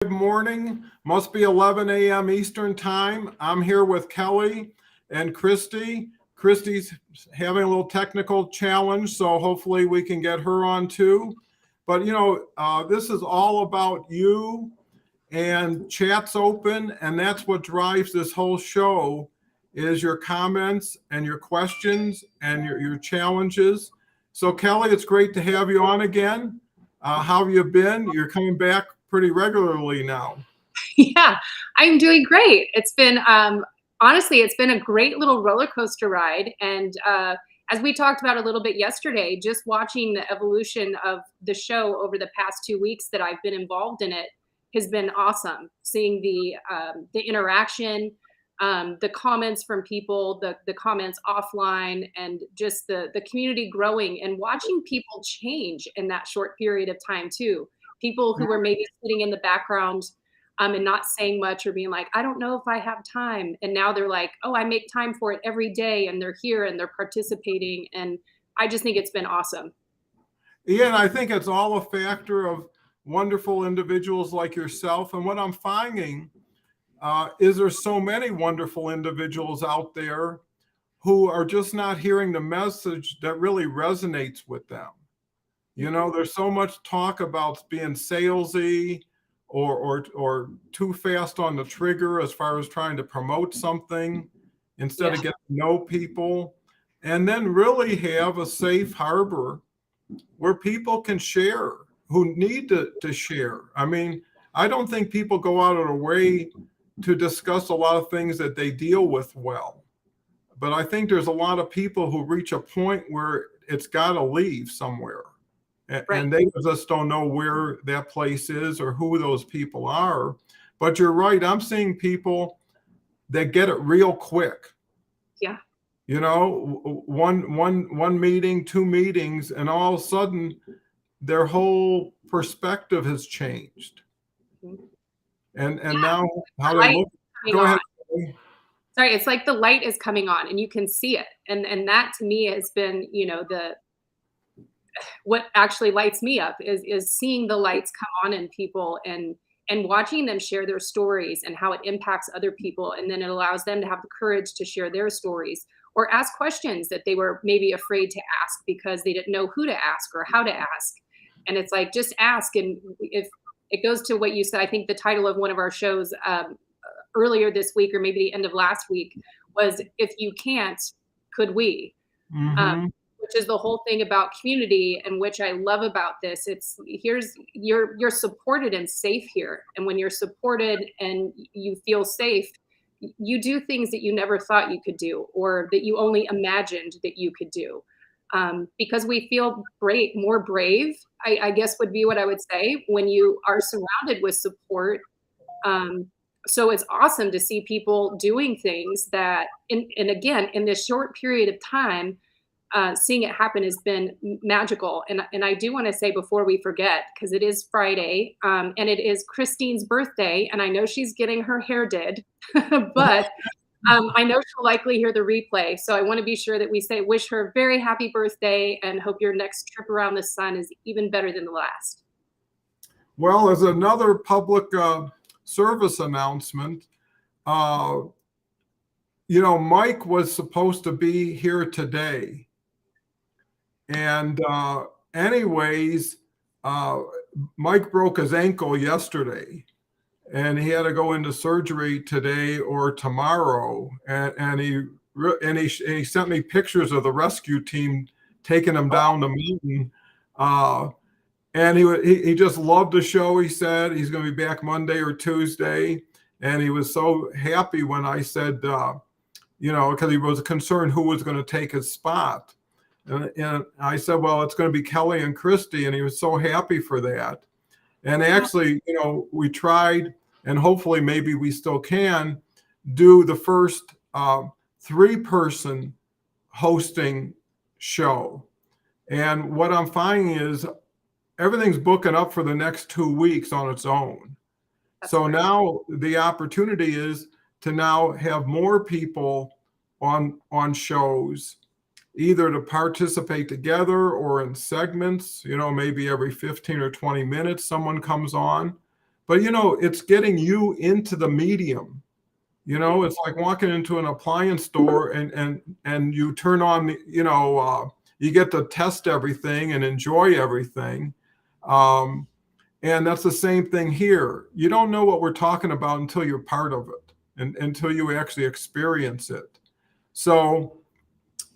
Good morning. Must be 11 a.m. Eastern time. I'm here with Kelle and Christy. Christy's having a little technical challenge, so hopefully we can get her on too. But this is all about you, and chat's open, and that's what drives this whole show is your comments and your questions and your challenges. So Kelle, it's great to have you on again. How have you been? You're coming back pretty regularly now. Yeah, I'm doing great. It's been honestly, it's been a great little roller coaster ride. And as we talked about a little bit yesterday, just watching the evolution of the show over the past 2 weeks that I've been involved in it has been awesome. Seeing the interaction, the comments from people, the comments offline, and just the community growing and watching people change in that short period of time too. People who were maybe sitting in the background and not saying much or being like, I don't know if I have time. And now they're like, oh, I make time for it every day. And they're here and they're participating. And I just think it's been awesome. Yeah, and I think it's all a factor of wonderful individuals like yourself. And what I'm finding is there's so many wonderful individuals out there who are just not hearing the message that really resonates with them. There's so much talk about being salesy or too fast on the trigger as far as trying to promote something instead of getting to know people, and then really have a safe harbor where people can share who need to share. I mean, I don't think people go out of their way to discuss a lot of things that they deal with well. But I think there's a lot of people who reach a point where it's got to leave somewhere. And they just don't know where that place is or who those people are. But you're right. I'm seeing people that get it real quick. Yeah. One meeting, two meetings, and all of a sudden their whole perspective has changed. And now how they look. Go ahead. Sorry, it's like the light is coming on and you can see it. And that to me has been, what actually lights me up is seeing the lights come on in people and watching them share their stories and how it impacts other people. And then it allows them to have the courage to share their stories or ask questions that they were maybe afraid to ask because they didn't know who to ask or how to ask. And it's like, just ask. And if it goes to what you said, I think the title of one of our shows earlier this week, or maybe the end of last week, was If You Can't, Could We? Mm-hmm. Which is the whole thing about community, and which I love about this. It's you're supported and safe here. And when you're supported and you feel safe, you do things that you never thought you could do, or that you only imagined that you could do. Because we feel more brave, I guess would be what I would say, when you are surrounded with support. So it's awesome to see people doing things that, and again, in this short period of time, seeing it happen has been magical. And I do want to say before we forget, because it is Friday, and it is Christine's birthday, and I know she's getting her hair did, but I know she'll likely hear the replay. So I want to be sure that we wish her a very happy birthday and hope your next trip around the sun is even better than the last. Well, as another public service announcement, Mike was supposed to be here today. And anyways, Mike broke his ankle yesterday, and he had to go into surgery today or tomorrow. And he sent me pictures of the rescue team taking him down the mountain. And he just loved the show. He said he's going to be back Monday or Tuesday. And he was so happy when I said, because he was concerned who was going to take his spot. And I said, well, it's going to be Kelle and Christy. And he was so happy for that. And actually, we tried, and hopefully maybe we still can, do the first 3-person hosting show. And what I'm finding is everything's booking up for the next 2 weeks on its own. So now the opportunity is to now have more people on shows, either to participate together or in segments, maybe every 15 or 20 minutes someone comes on. but it's getting you into the medium. It's like walking into an appliance store and you turn on you get to test everything and enjoy everything. And that's the same thing here. You don't know what we're talking about until you're part of it and until you actually experience it. So,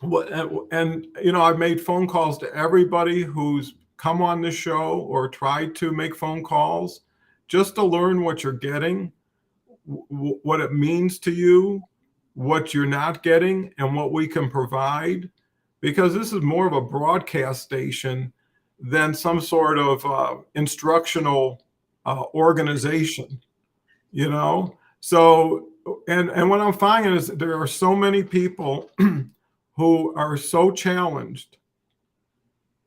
I've made phone calls to everybody who's come on this show or tried to make phone calls just to learn what you're getting, what it means to you, what you're not getting, and what we can provide. Because this is more of a broadcast station than some sort of instructional organization, So, and what I'm finding is there are so many people who are so challenged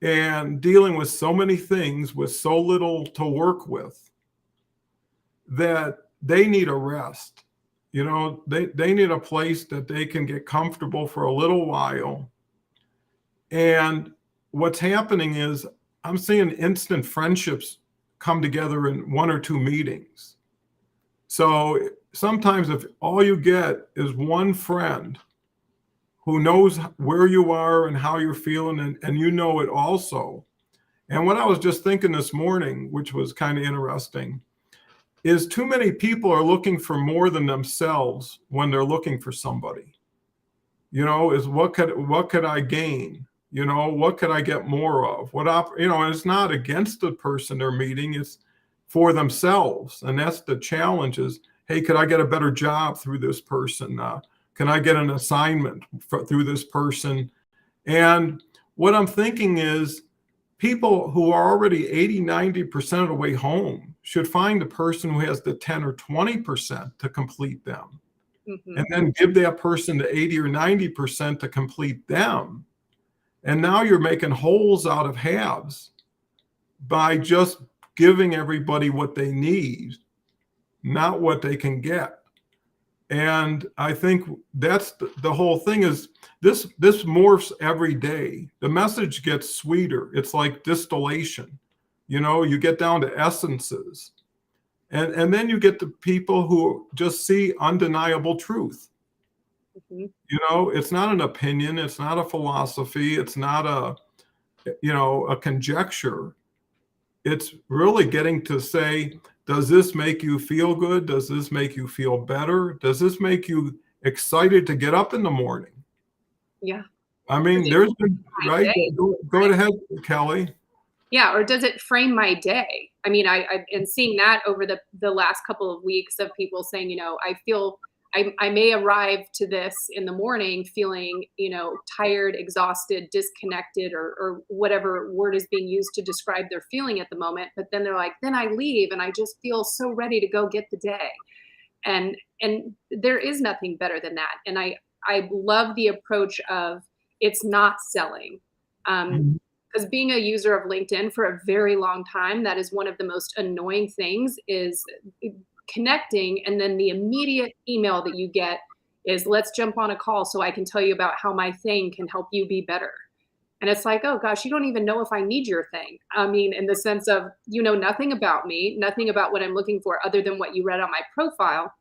and dealing with so many things with so little to work with that they need a rest. They need a place that they can get comfortable for a little while. And what's happening is I'm seeing instant friendships come together in 1 or 2 meetings. So sometimes if all you get is one friend who knows where you are and how you're feeling, and you know it also. And what I was just thinking this morning, which was kind of interesting, is too many people are looking for more than themselves when they're looking for somebody. Is what could I gain? What could I get more of? And it's not against the person they're meeting, it's for themselves. And that's the challenge is, hey, could I get a better job through this person? Can I get an assignment through this person? And what I'm thinking is people who are already 80, 90% of the way home should find the person who has the 10 or 20% to complete them. Mm-hmm. And then give that person the 80 or 90% to complete them. And now you're making wholes out of halves by just giving everybody what they need, not what they can get. And I think that's the whole thing is this morphs every day. The message gets sweeter. It's like distillation. You get down to essences. And then you get the people who just see undeniable truth. Mm-hmm. It's not an opinion. It's not a philosophy. It's not a conjecture. It's really getting to say, does this make you feel good? Does this make you feel better? Does this make you excited to get up in the morning? Yeah. I mean, there's been, right? Go ahead, Kelly. Yeah. Or does it frame my day? I mean, I've been seeing that over the last couple of weeks of people saying, I feel I may arrive to this in the morning feeling, tired, exhausted, disconnected, or whatever word is being used to describe their feeling at the moment. But then they're like, then I leave and I just feel so ready to go get the day. And there is nothing better than that. And I love the approach of it's not selling. Because being a user of LinkedIn for a very long time, that is one of the most annoying things is connecting, and then the immediate email that you get is, let's jump on a call so I can tell you about how my thing can help you be better. And it's like, oh gosh, you don't even know if I need your thing. I mean, in the sense of, nothing about me, nothing about what I'm looking for other than what you read on my profile.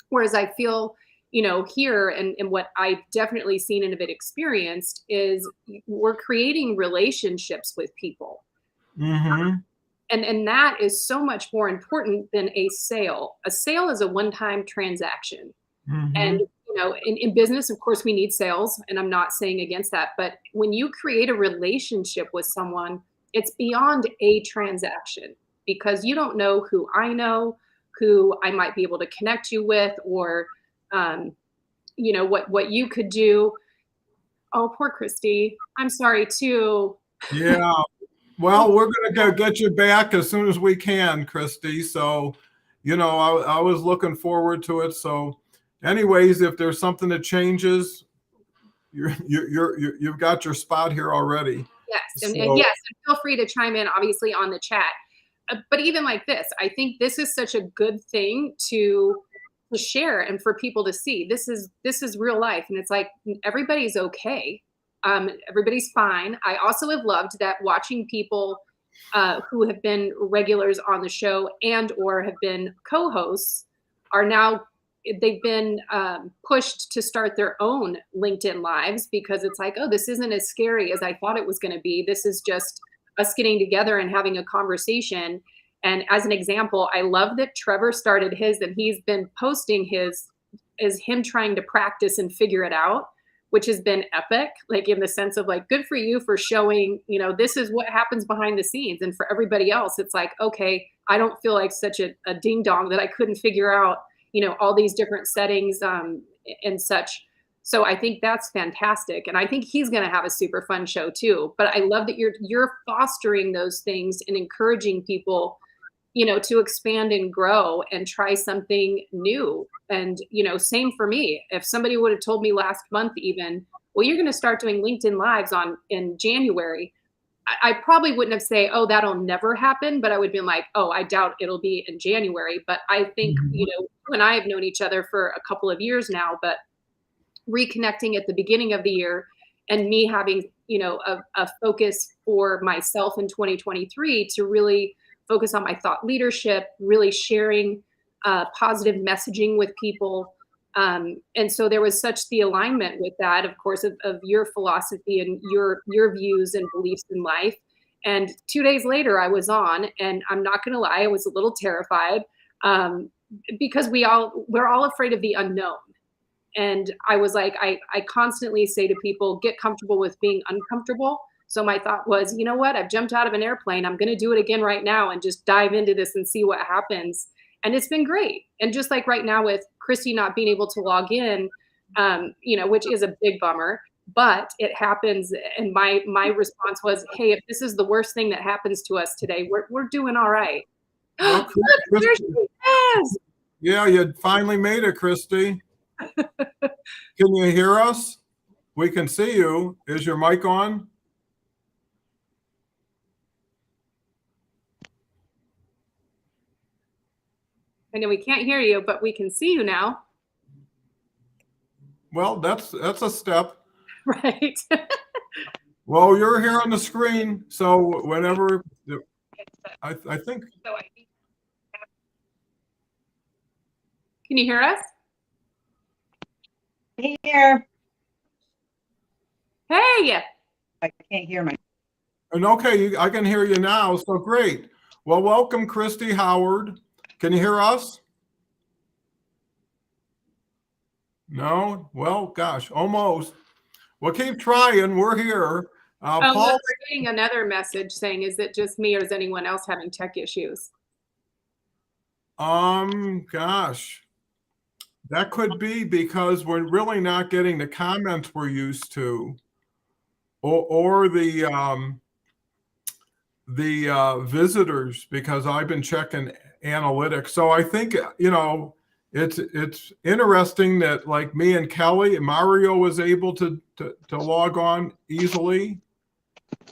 Whereas I feel, here and what I've definitely seen and a bit experienced is we're creating relationships with people. Mm-hmm. And that is so much more important than a sale. A sale is a one-time transaction. Mm-hmm. And, in business, of course, we need sales, and I'm not saying against that. But when you create a relationship with someone, it's beyond a transaction, because you don't know who I know, who I might be able to connect you with, or, what you could do. Oh, poor Christy. I'm sorry, too. Yeah. Well, we're going to go get you back as soon as we can, Christy. So, I was looking forward to it. So, anyways, if there's something that changes, you've got your spot here already. Yes, and yes, feel free to chime in, obviously, on the chat. But even like this, I think this is such a good thing to share and for people to see. This is real life, and it's like everybody's okay. Everybody's fine. I also have loved that watching people who have been regulars on the show and or have been co-hosts are now, they've been pushed to start their own LinkedIn lives, because it's like, oh, this isn't as scary as I thought it was going to be. This is just us getting together and having a conversation. And as an example, I love that Trevor started his, and he's been posting his is him trying to practice and figure it out, which has been epic, like in the sense of like, good for you for showing, you know, this is what happens behind the scenes. And for everybody else, it's like, okay, I don't feel like such a ding dong that I couldn't figure out, you know, all these different settings and such. So I think that's fantastic. And I think he's going to have a super fun show too. But I love that you're fostering those things and encouraging people, you know, to expand and grow and try something new. And, you know, same for me. If somebody would have told me last month even, well, you're going to start doing LinkedIn lives in January, I probably wouldn't have say, oh, that'll never happen. But I would have been like, oh, I doubt it'll be in January. But I think, you know, you and I have known each other for a couple of years now, but reconnecting at the beginning of the year and me having, you know, a focus for myself in 2023 to really focus on my thought leadership, really sharing positive messaging with people. And so there was such the alignment with that, of course, of your philosophy and your views and beliefs in life. And 2 days later, I was on, and I'm not going to lie, I was a little terrified because we're all afraid of the unknown. And I was like, I constantly say to people, get comfortable with being uncomfortable. So my thought was, you know what? I've jumped out of an airplane. I'm going to do it again right now and just dive into this and see what happens. And it's been great. And just like right now with Christy not being able to log in, you know, which is a big bummer, but it happens. And my response was, hey, if this is the worst thing that happens to us today, we're doing all right. Well, Look, there she is. yeah, you finally made it, Christy. Can you hear us? We can see you. Is your mic on? I know we can't hear you, but we can see you now. Well, that's a step. Right. Well, you're here on the screen, so whenever I think. Can you hear us? Here. Hey. I can't hear my. And okay, I can hear you now, so great. Well, welcome, Christy Howard. Can you hear us? No? Well, gosh, almost. Well, keep trying. We're here. Paul, Paul, we're getting another message saying, is it just me or is anyone else having tech issues? Gosh, that could be because we're really not getting the comments we're used to, or the visitors, because I've been checking analytics. So I think, you know, it's interesting that like me and Kelly, Mario was able to log on easily.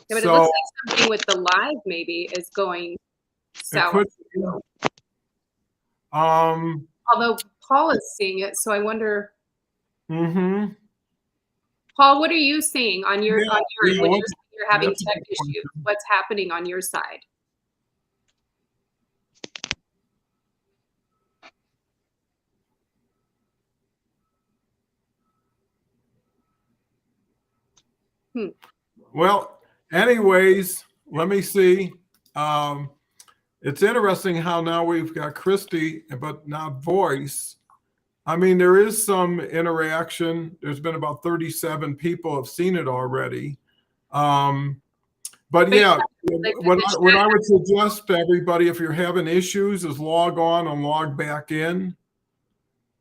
Yeah, but so it looks like something with the live maybe is going south. Could, although Paul is seeing it, so I wonder. Mm-hmm. Paul, what are you seeing on your when you're having that's tech issues? What's happening on your side? Well, anyways, let me see. It's interesting how now we've got Christy, but not voice. I mean, there is some interaction. There's been about 37 people have seen it already. But yeah, what I would suggest to everybody, if you're having issues, is log on and log back in,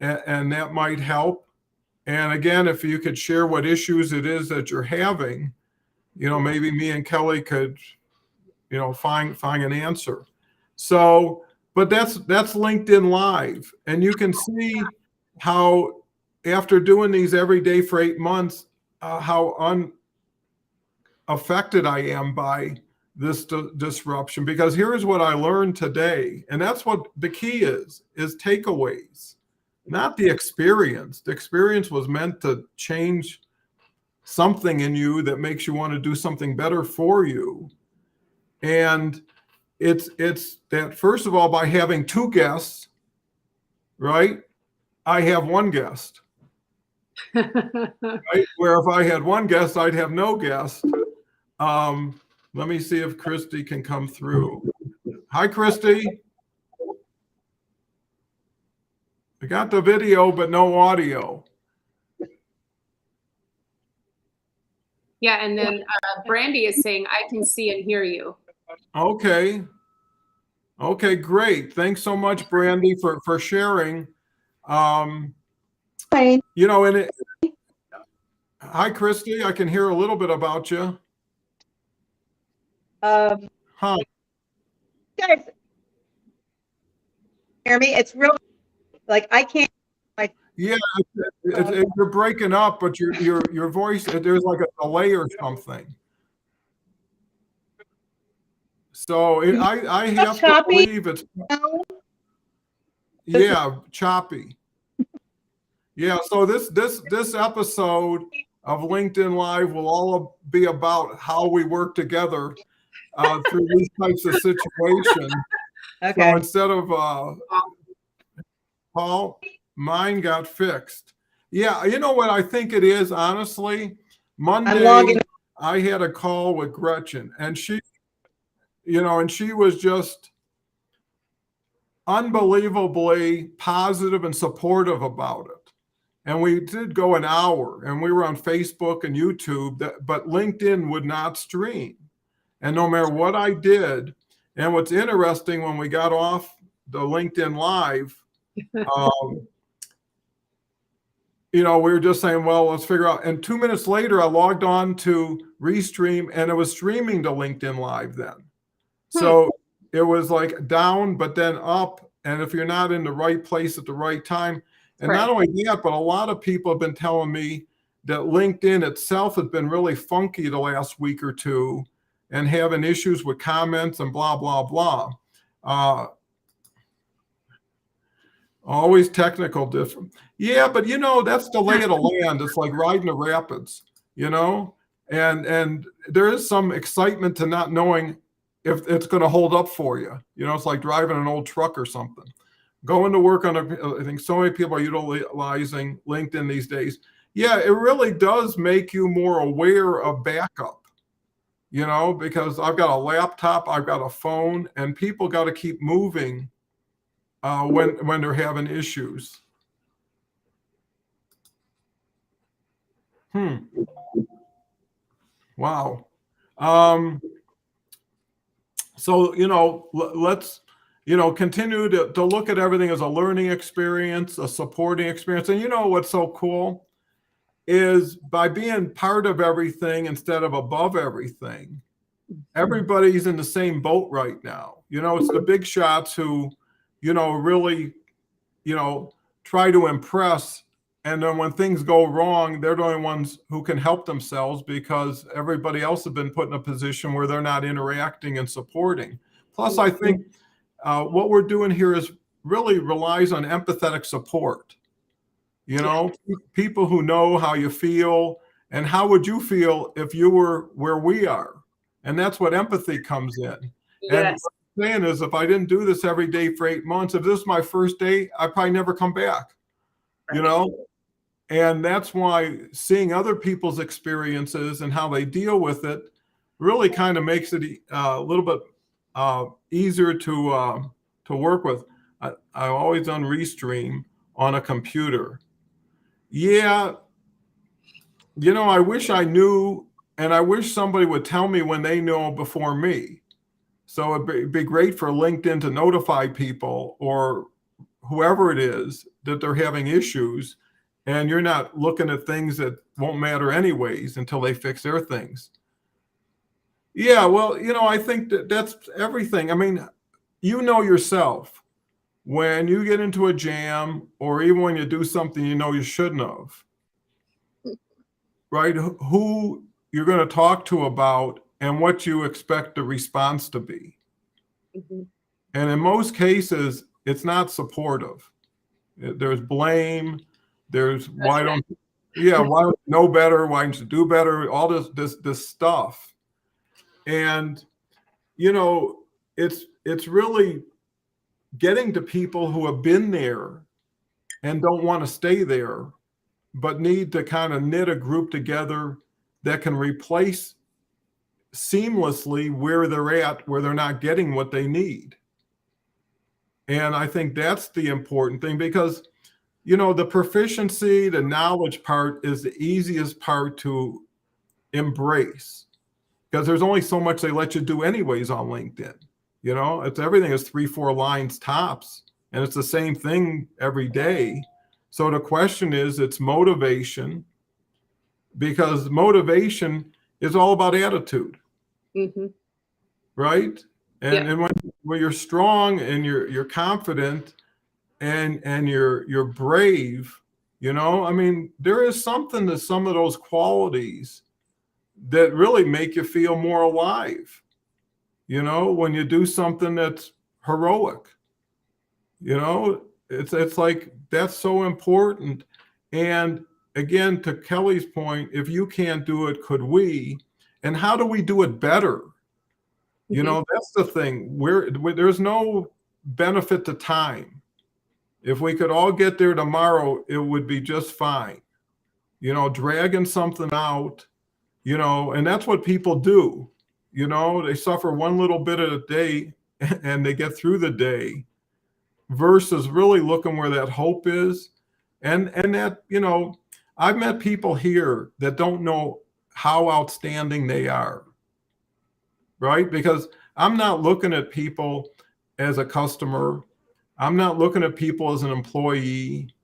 and that might help. And again, if you could share what issues it is that you're having, you know, maybe me and Kelly could, you know, find an answer. So, but that's LinkedIn Live, and you can see how after doing these every day for 8 months, how unaffected I am by this disruption. Because here's what I learned today, and that's what the key is takeaways. Not the experience. The experience was meant to change something in you that makes you want to do something better for you. And it's that, first of all, by having two guests, right? I have one guest, right? Where if I had one guest, I'd have no guest. Let me see if Christy can come through. Hi, Christy. I got the video, but no audio. Yeah, and then Brandy is saying, I can see and hear you. Okay. Okay, great. Thanks so much, Brandy, for sharing. Hi. You know, and hi, Christy. I can hear a little bit about you. Huh. Guys, hear me? It's real. Like I can't. Yeah, you're breaking up, but your voice, there's like a delay or something. So I have to believe it's, yeah, choppy. Yeah, so this episode of LinkedIn Live will all be about how we work together through these types of situations. Okay. So instead of Paul, mine got fixed. Yeah, you know what I think it is, honestly? Monday, I had a call with Gretchen, and she, you know, and she was just unbelievably positive and supportive about it. And we did go an hour, and we were on Facebook and YouTube, but LinkedIn would not stream. And no matter what I did, and what's interesting, when we got off the LinkedIn Live, you know, we were just saying, well, let's figure out. And 2 minutes later, I logged on to Restream, and it was streaming to LinkedIn Live then. So it was like down, but then up. And if you're not in the right place at the right time, and not only that, but a lot of people have been telling me that LinkedIn itself has been really funky the last week or two and having issues with comments and blah, blah, blah. Always technical different. Yeah, but you know, that's the lay of the land. It's like riding the rapids, you know, and there is some excitement to not knowing if it's going to hold up for you. You know, it's like driving an old truck or something. Going to work on I think so many people are utilizing LinkedIn these days. Yeah, it really does make you more aware of backup, you know, because I've got a laptop, I've got a phone, and people got to keep moving when they're having issues. Wow. So, you know, let's, you know, continue to look at everything as a learning experience, a supporting experience. And you know what's so cool is by being part of everything instead of above everything, everybody's in the same boat right now. You know, it's the big shots who, you know, really, you know, try to impress. And then when things go wrong, they're the only ones who can help themselves because everybody else has been put in a position where they're not interacting and supporting. Plus, I think what we're doing here is really relies on empathetic support. You know, people who know how you feel and how would you feel if you were where we are. And that's what empathy comes in. Yes. And what I'm saying is, if I didn't do this every day for 8 months, if this is my first day, I'd probably never come back, you know? And that's why seeing other people's experiences and how they deal with it really kind of makes it a little bit easier to work with. I've always done Restream on a computer. Yeah, you know, I wish I knew, and I wish somebody would tell me when they know before me. So it'd be great for LinkedIn to notify people or whoever it is that they're having issues, and you're not looking at things that won't matter anyways until they fix their things. Yeah, well, you know, I think that's everything. I mean, you know yourself, when you get into a jam or even when you do something you know you shouldn't have, right? Who you're going to talk to about and what you expect the response to be. And in most cases, it's not supportive. There's blame. There's why don't you know better? Why don't you do better? All this stuff. And you know, it's really getting to people who have been there and don't want to stay there, but need to kind of knit a group together that can replace seamlessly where they're at, where they're not getting what they need. And I think that's the important thing, because, you know, the proficiency, the knowledge part is the easiest part to embrace, because there's only so much they let you do anyways on LinkedIn. You know, it's everything is 3-4 lines tops, and it's the same thing every day. So the question is, it's motivation, because motivation is all about attitude, right? And when you're strong and you're confident and you're brave, you know, I mean, there is something to some of those qualities that really make you feel more alive. You know, when you do something that's heroic, you know, it's like, that's so important. And again, to Kelly's point, if you can't do it, could we? And how do we do it better? You know, that's the thing. There's no benefit to time. If we could all get there tomorrow, it would be just fine. You know, dragging something out, you know, and that's what people do. You know, they suffer one little bit at a day and they get through the day, versus really looking where that hope is. And that, you know, I've met people here that don't know how outstanding they are, right? Because I'm not looking at people as a customer. I'm not looking at people as an employee.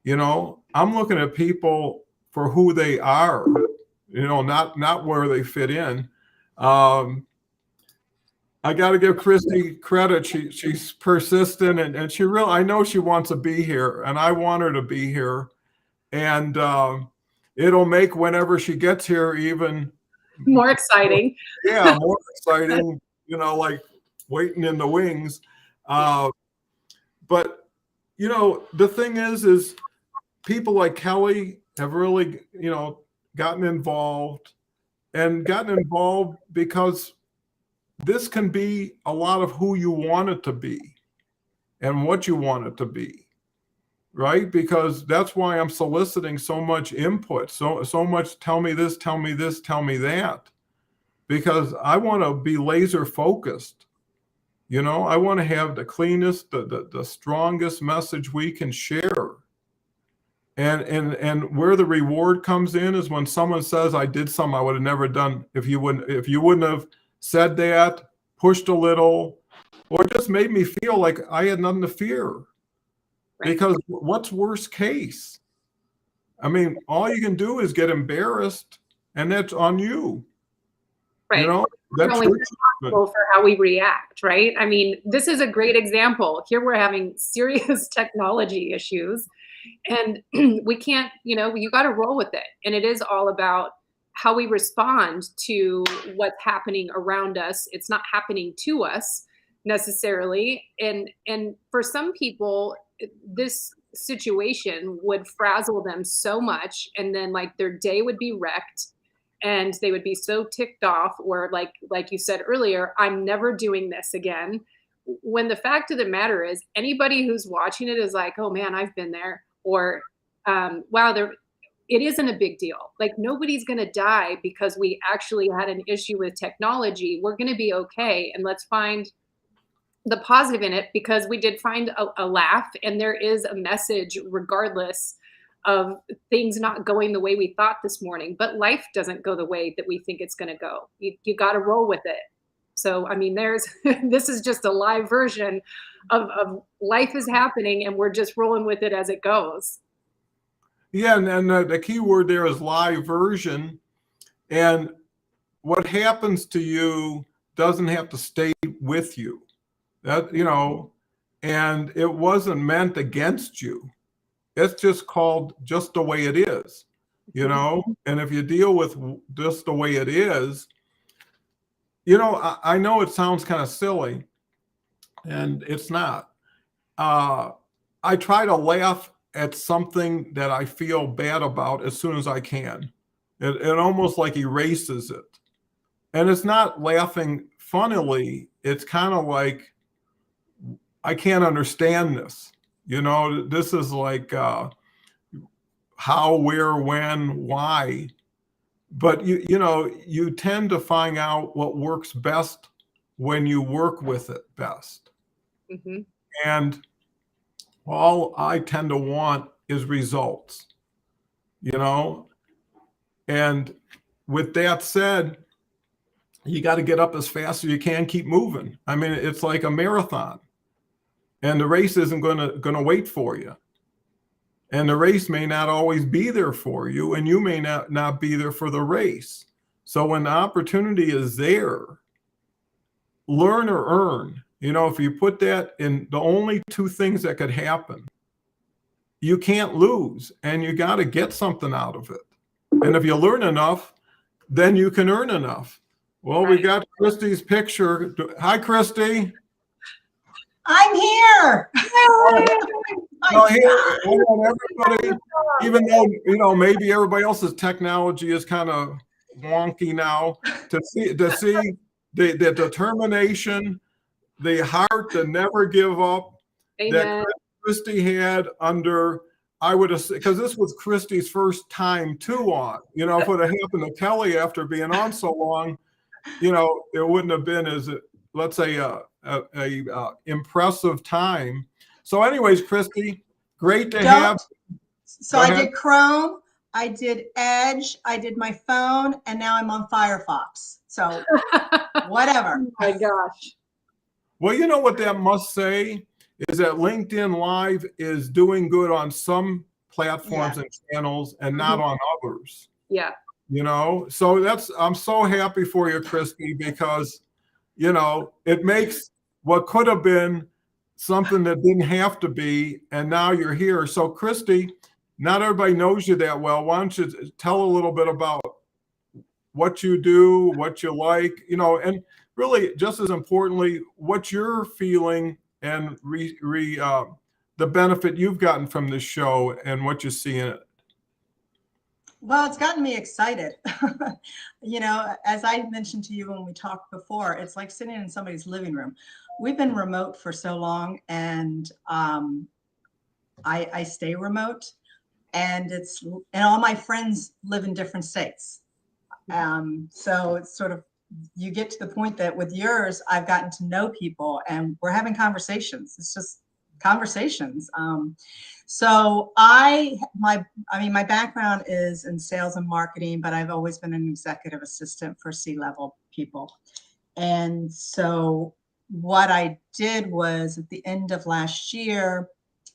You know, I'm looking at people for who they are, you know, not where they fit in. I got to give Christy credit. She's persistent, and she really, I know she wants to be here, and I want her to be here. And it'll make whenever she gets here even more exciting. Yeah, more exciting, you know, like waiting in the wings. But, you know, the thing is people like Kelle have really, you know, gotten involved because this can be a lot of who you want it to be and what you want it to be, right? Because that's why I'm soliciting so much input, so much tell me this, tell me this, tell me that, because I want to be laser focused. You know, I want to have the cleanest, the strongest message we can share. And where the reward comes in is when someone says, I did something I would have never done if you wouldn't have said that, pushed a little, or just made me feel like I had nothing to fear. Right. Because what's worst case? I mean, all you can do is get embarrassed, and that's on you. Right. You know, that's only responsible for how we react, right? I mean, this is a great example. Here we're having serious technology issues, and we can't, you know, you got to roll with it. And it is all about how we respond to what's happening around us. It's not happening to us necessarily. And for some people, this situation would frazzle them so much, and then like their day would be wrecked, and they would be so ticked off, or like you said earlier, I'm never doing this again. When the fact of the matter is, anybody who's watching it is like, oh man, I've been there, or wow, it isn't a big deal. Like, nobody's going to die because we actually had an issue with technology. We're going to be okay. And let's find the positive in it, because we did find a laugh, and there is a message regardless of things not going the way we thought this morning. But life doesn't go the way that we think it's going to go. You got to roll with it. So, I mean, this is just a live version of life is happening, and we're just rolling with it as it goes. Yeah, and the key word there is live version. And what happens to you doesn't have to stay with you. That, you know, and it wasn't meant against you. It's just called just the way it is, you know. And if you deal with just the way it is, you know, I know it sounds kind of silly, and it's not. I try to laugh at something that I feel bad about as soon as I can. It almost like erases it. And it's not laughing funnily, it's kind of like, I can't understand this. You know, this is like how, where, when, why. But you know, you tend to find out what works best when you work with it best. Mm-hmm. And all I tend to want is results, you know? And with that said, you got to get up as fast as you can, keep moving. I mean, it's like a marathon, and the race isn't going to wait for you. And the race may not always be there for you, and you may not be there for the race. So when the opportunity is there, learn or earn. You know, if you put that in the only two things that could happen, you can't lose, and you got to get something out of it. And if you learn enough, then you can earn enough. Well, we got Christy's picture. Hi, Christy. I'm here. Well, here, I want everybody, even though, you know, maybe everybody else's technology is kind of wonky now, to see the determination, the heart to never give up. Amen. That Christy had under, I would have, because this was Christy's first time too on. You know, if it would have happened to Kelle after being on so long, you know, it wouldn't have been as, let's say, a impressive time. So anyways, Christy, great to have. So I did Chrome, I did Edge, I did my phone, and now I'm on Firefox. So whatever. Oh my gosh. Well, you know what that must say is that LinkedIn Live is doing good on some platforms and channels and not on others. Yeah. You know, so I'm so happy for you, Christy, because, you know, it makes what could have been something that didn't have to be, and now you're here. So Christy, not everybody knows you that well. Why don't you tell a little bit about what you do, what you like, you know, and really just as importantly, what you're feeling and the benefit you've gotten from this show and what you see in it. Well, it's gotten me excited. You know, as I mentioned to you when we talked before, it's like sitting in somebody's living room. We've been remote for so long, and I stay remote, and all my friends live in different states. So it's sort of, you get to the point that with yours, I've gotten to know people and we're having conversations. It's just conversations. So my background is in sales and marketing, but I've always been an executive assistant for C-level people. And so what I did was at the end of last year,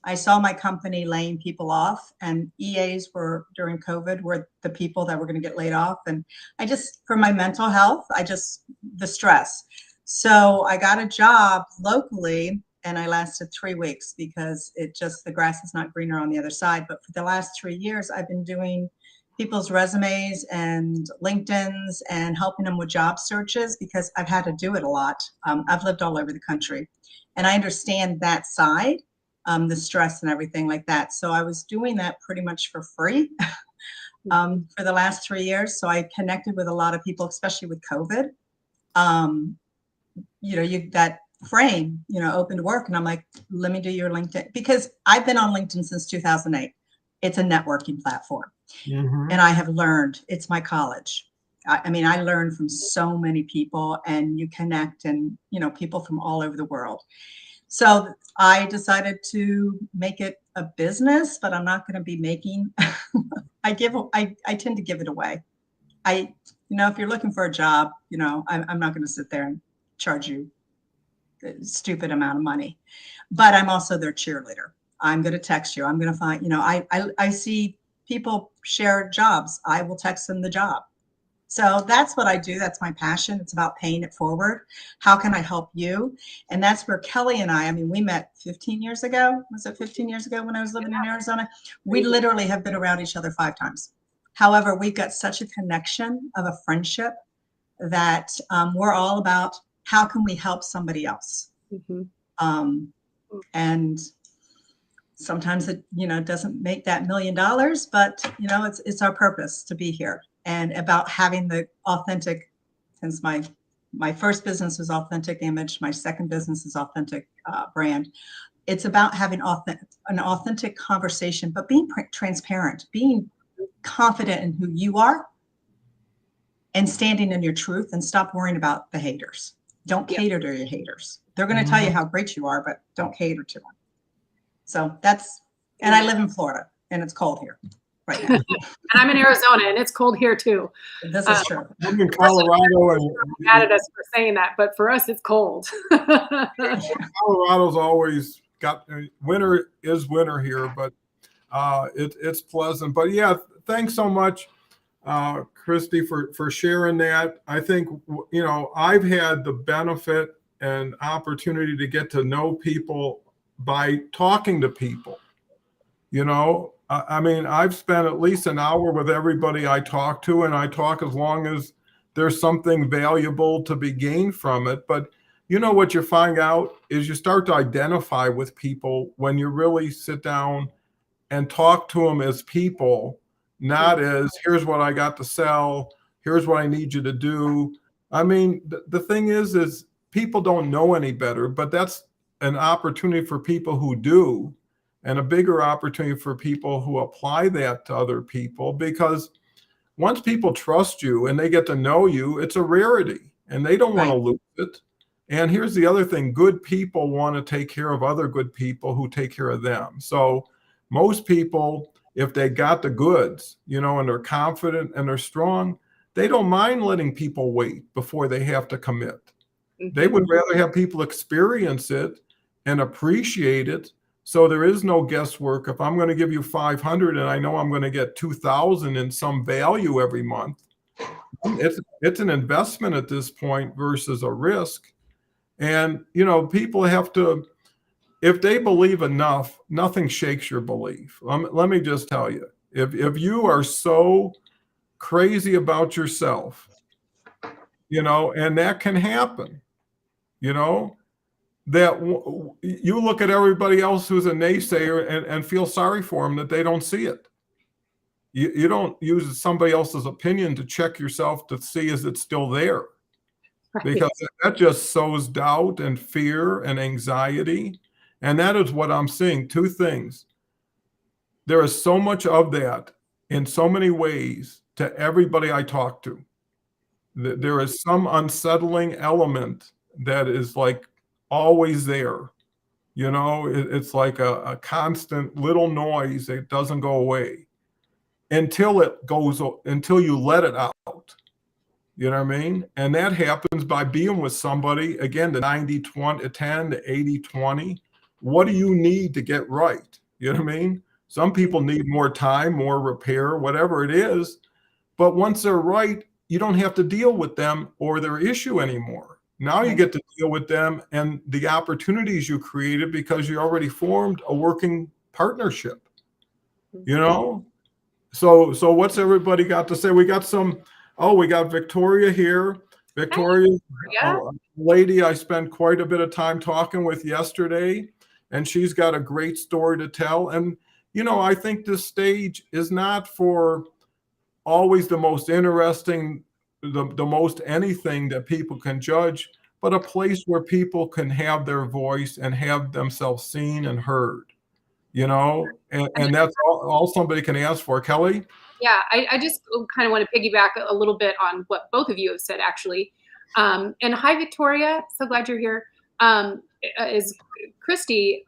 I saw my company laying people off, and EAs were during COVID were the people that were going to get laid off. And I just, for my mental health, the stress. So I got a job locally, and I lasted 3 weeks because the grass is not greener on the other side. But for the last 3 years, I've been doing people's resumes and LinkedIn's and helping them with job searches because I've had to do it a lot. I've lived all over the country, and I understand that side, the stress and everything like that. So I was doing that pretty much for free for the last 3 years. So I connected with a lot of people, especially with COVID. You know, that frame, you know, open to work. And I'm like, let me do your LinkedIn, because I've been on LinkedIn since 2008. It's a networking platform. And I have learned, it's my college. I mean, I learned from so many people, and you connect, and, you know, people from all over the world. So I decided to make it a business, but I'm not going to be making, I tend to give it away. You know, if you're looking for a job, you know, I'm not going to sit there and charge you a stupid amount of money, but I'm also their cheerleader. I'm going to text you. I'm going to find, you know, I see people share jobs. I will text them the job. So that's what I do. That's my passion. It's about paying it forward. How can I help you? And that's where Kelle and I mean, we met 15 years ago. Was it 15 years ago when I was living in Arizona? We literally have been around each other 5 times. However, we've got such a connection of a friendship that we're all about how can we help somebody else? And sometimes it, you know, doesn't make that $1 million, but, you know, it's our purpose to be here. And about having the authentic, hence my My first business was Authentic Image. My second business is Authentic Brand. It's about having an authentic conversation, but being transparent, being confident in who you are and standing in your truth, and stop worrying about the haters. Don't cater to your haters. They're going to tell you how great you are, but don't cater to them. So that's, and I live in Florida and it's cold here right now. And I'm in Arizona and it's cold here too. This is true. I'm in Colorado, and Mad at us for saying that, but for us, it's cold. Colorado's always got winter is winter here, but it's pleasant. But yeah, thanks so much, Christy, for sharing that. I think, you know, I've had the benefit and opportunity to get to know people by talking to people. You know, I mean, I've spent at least an hour with everybody I talk to, and I talk as long as there's something valuable to be gained from it. But you know what you find out is you start to identify with people when you really sit down and talk to them as people, not as here's what I got to sell, here's what I need you to do. I mean, the thing is people don't know any better, but that's an opportunity for people who do, and a bigger opportunity for people who apply that to other people, because once people trust you and they get to know you, it's a rarity and they don't want to lose it. And here's the other thing, good people want to take care of other good people who take care of them. So most people, if they got the goods, you know, and they're confident and they're strong, they don't mind letting people wait before they have to commit. They would rather have people experience it and appreciate it. So there is no guesswork. If I'm going to give you 500 and I know I'm going to get 2,000 in some value every month, it's an investment at this point versus a risk. And, you know, people have to, if they believe enough, nothing shakes your belief. Let me just tell you, if you are so crazy about yourself, you know, and that can happen, you know, that you look at everybody else who's a naysayer and feel sorry for them that they don't see it. You don't use somebody else's opinion to check yourself to see is it still there. Because that just sows doubt and fear and anxiety. And that is what I'm seeing. Two things. There is so much of that in so many ways to everybody I talk to. There is some unsettling element that is like always there. You know, it's like a constant little noise that doesn't go away until you let it out. You know what I mean? And that happens by being with somebody, again, the 90-20, 10 to 80-20. What do you need to get right? You know what I mean? Some people need more time, more repair, whatever it is. But once they're right, you don't have to deal with them or their issue anymore. Now you get to deal with them and the opportunities you created because you already formed a working partnership. You know? So what's everybody got to say? We got Victoria here. Victoria, a lady I spent quite a bit of time talking with yesterday, and she's got a great story to tell. And, you know, I think this stage is not for always the most interesting, the most anything that people can judge, but a place where people can have their voice and have themselves seen and heard, you know, and that's all somebody can ask for. Kelle? Yeah, I just kind of want to piggyback a little bit on what both of you have said, actually. And hi, Victoria. So glad you're here. Is Christy,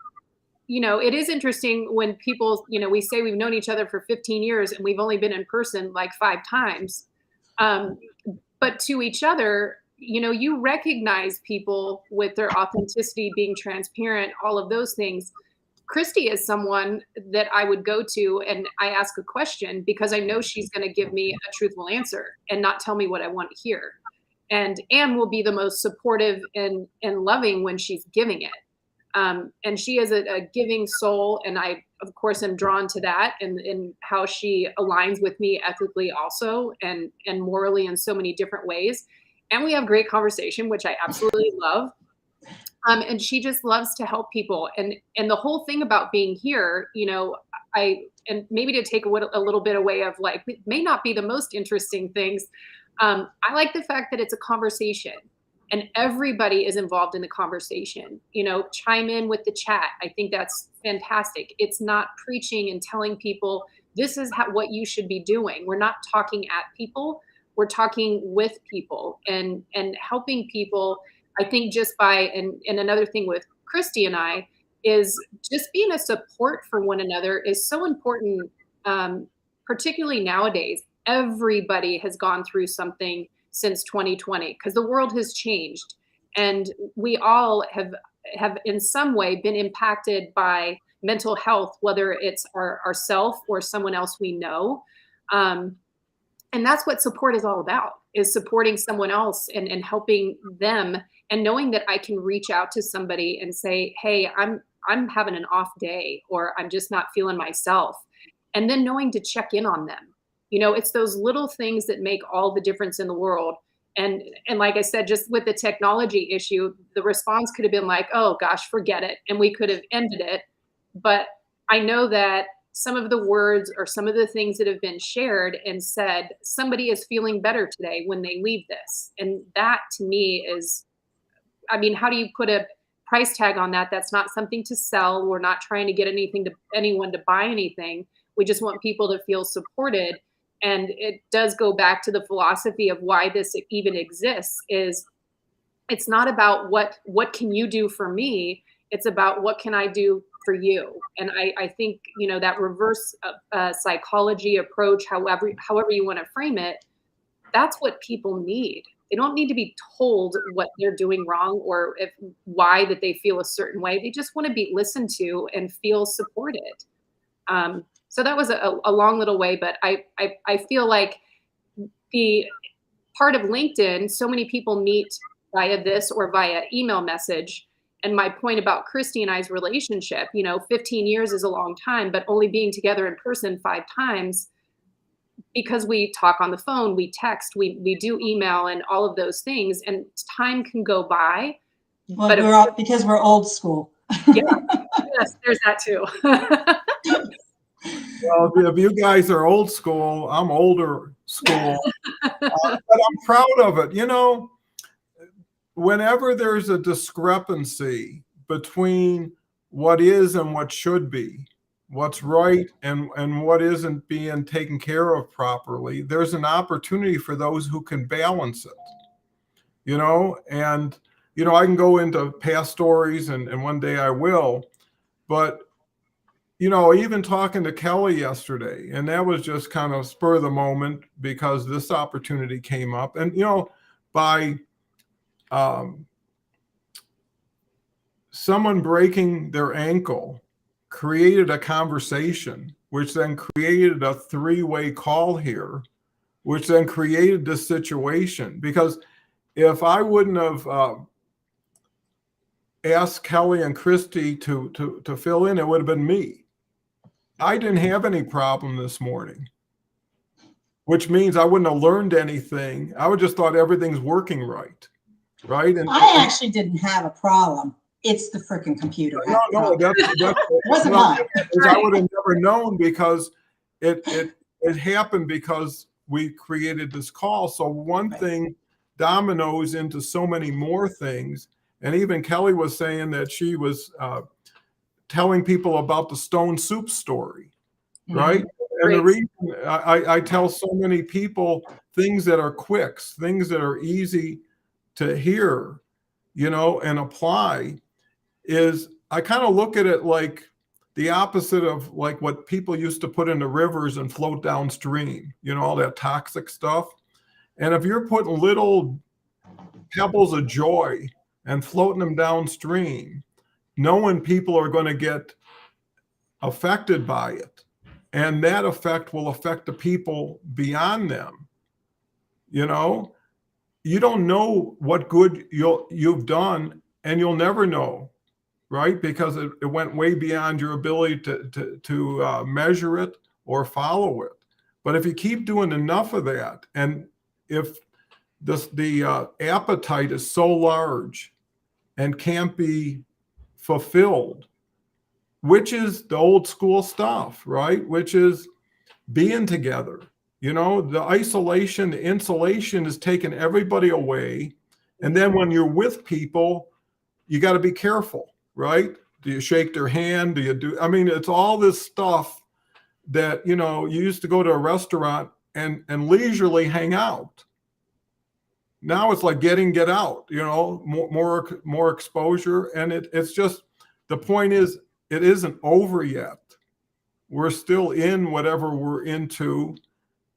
you know, it is interesting when people, you know, we say we've known each other for 15 years and we've only been in person like 5 times. But to each other, you know, you recognize people with their authenticity, being transparent, all of those things. Christy is someone that I would go to and I ask a question because I know she's going to give me a truthful answer and not tell me what I want to hear. And Anne will be the most supportive and loving when she's giving it. And she is a giving soul. And I, of course, am drawn to that and how she aligns with me ethically also and morally in so many different ways. And we have great conversation, which I absolutely love. And she just loves to help people. And the whole thing about being here, you know, and maybe to take a little bit away of like, it may not be the most interesting things. I like the fact that it's a conversation. and everybody is involved in the conversation. Chime in with the chat. I think that's fantastic. It's not preaching and telling people this is what you should be doing. We're not talking at people. We're talking with people and helping people. I think just by, and another thing with Christy and I is just being a support for one another is so important, particularly nowadays. Everybody has gone through something since 2020 because the world has changed, and we all have in some way been impacted by mental health, whether it's ourself or someone else we know. And that's what support is all about, is supporting someone else and helping them, and knowing that I can reach out to somebody and say, hey, I'm having an off day, or I'm just not feeling myself. And then knowing to check in on them. It's those little things that make all the difference in the world. And like I said, just with the technology issue, the response could have been like, oh gosh, forget it. And we could have ended it. But I know that some of the words or some of the things that have been shared and said, somebody is feeling better today when they leave this. And that to me is, how do you put a price tag on that? That's not something to sell. We're not trying to get anyone to buy anything. We just want people to feel supported. And it does go back to the philosophy of why this even exists. Is it's not about what can you do for me? It's about what can I do for you? And I think, that reverse psychology approach, however you want to frame it, that's what people need. They don't need to be told what they're doing wrong or why that they feel a certain way. They just want to be listened to and feel supported. So that was a long little way, but I feel like the part of LinkedIn, so many people meet via this or via email message. And my point about Christy and I's relationship, 15 years is a long time, but only being together in person 5 times, because we talk on the phone, we text, we do email and all of those things, and time can go by. Well, but because we're old school. Yeah, yes, there's that too. Well, if you guys are old school, I'm older school, but I'm proud of it. Whenever there's a discrepancy between what is and what should be, what's right and what isn't being taken care of properly, there's an opportunity for those who can balance it, and, I can go into past stories and one day I will, but even talking to Kelle yesterday, and that was just kind of spur of the moment because this opportunity came up. And, by someone breaking their ankle created a conversation, which then created a 3-way call here, which then created this situation. Because if I wouldn't have asked Kelle and Christy to fill in, it would have been me. I didn't have any problem this morning, which means I wouldn't have learned anything. I would just thought everything's working right. And I actually didn't have a problem. It's the freaking computer. No, that's wasn't mine. I would have never known, because it happened because we created this call. So one thing dominoes into so many more things. And even Kelle was saying that she was telling people about the stone soup story, right? And the reason I tell so many people things that are quicks, things that are easy to hear, and apply, is I kind of look at it like the opposite of like what people used to put into rivers and float downstream, all that toxic stuff. And if you're putting little pebbles of joy and floating them downstream, knowing people are going to get affected by it, and that effect will affect the people beyond them. You don't know what good you've done, and you'll never know, right? Because it went way beyond your ability to measure it or follow it. But if you keep doing enough of that, and if the appetite is so large and can't be fulfilled, which is the old school stuff, right? Which is being together. The isolation, the insulation is taking everybody away. And then when you're with people, you got to be careful, right? Do you shake their hand? Do you do, I mean, it's all this stuff that, you know, you used to go to a restaurant and leisurely hang out. Now it's like get out, you know, more exposure. And it's just, the point is, it isn't over yet. We're still in whatever we're into.